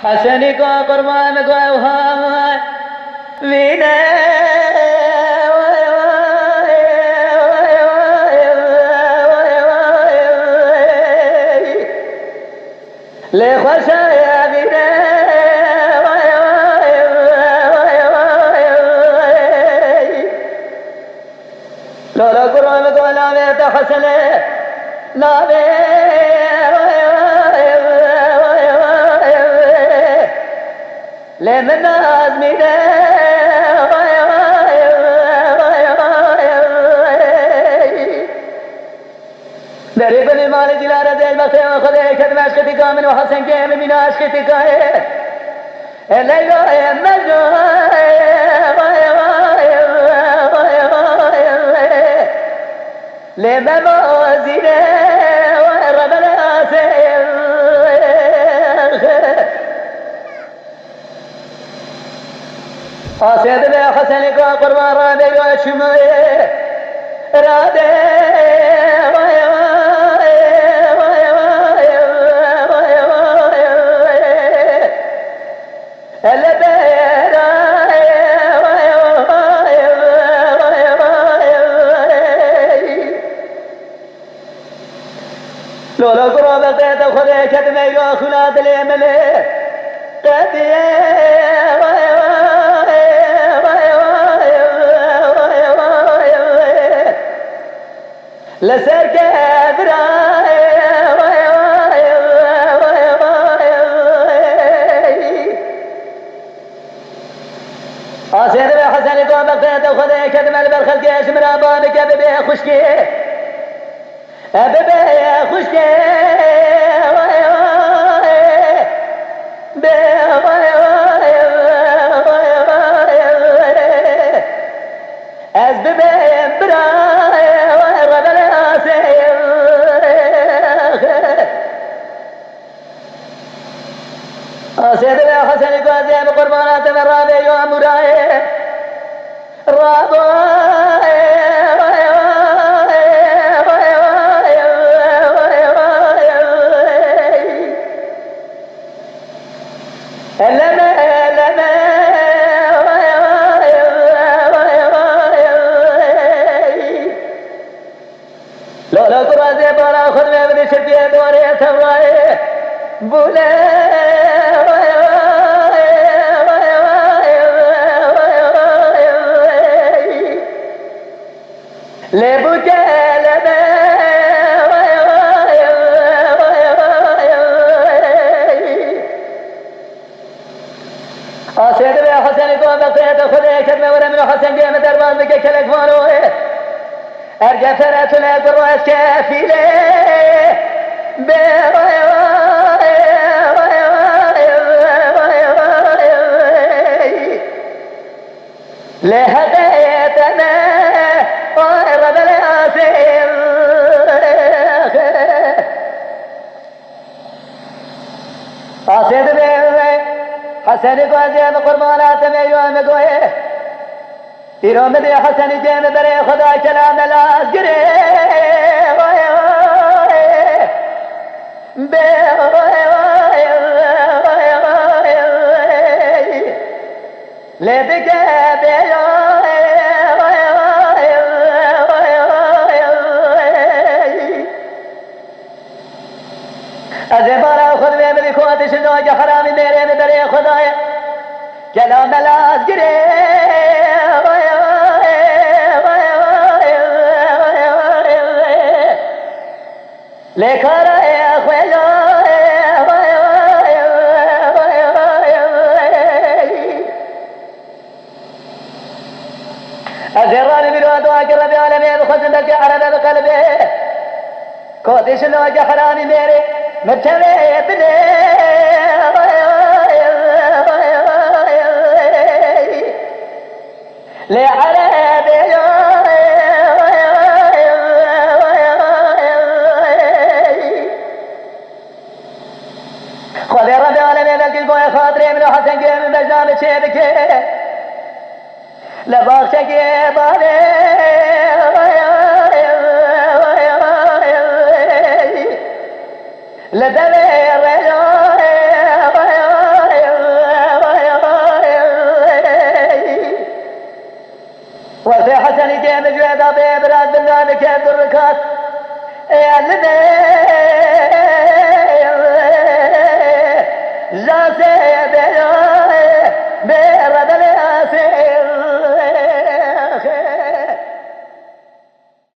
حسنی کو قربان کو های وینه لی خوشای وینه لولا قربان کو لاوه تا حسنه لاوه لمن أزمينه دري بني مال جلالة زي البخير وخذي كدم عشقتي كامل وحسن كيم من عشقتي كاي الليلة يمجو لما موازينه وربنا سير آسيد بي حسن کو قربان رادي کو شموي رادي لولا قرب القيت وخذي كدمي وخلاد اليمني قدي لسر كبرى آسيد بي حسن قوم بقيت وخذي كدم البرخل كيش من أبانك أبي خشكي أبي خشكي از ببین برای ربل آسیم آسید به حسن قاضی بقربانات من رابی و مرای رابای لولا قرازي بارا خذ میں بدی شکیه دوارے تھوائے بولے لے بوجے لے آسید بے حسن کو بقیت خودے کدمے ورم حسن کے دربان کے کلک مانو ہے ارجع فراتنا قراش كافيله لهديتنا ورد الاسير قاصد بيه حسن قاضي قربانات میں یوم گوئے تیروں میں دے حسن جیم درے خدا کلام لاز گرے بے لے دکے بے ازے بارا خود میں میری خواتش نوج حرامی میرے میں درے خدا کلام لاز گرے لکھا رہے خویلو ازرانی بیرو دعا کر رب عالمین خزندہ کے عرب قلبے کودش نوج حرانی میرے مٹھوے اتنے لے عرب خود رب العالمین الکل بوئے خاطرے من حسن کے من بجنام چھید کے لباق چکے بارے لدوے رجوے وفي حسن جيم جويدا بإبراد بالله بكيد الركات اللي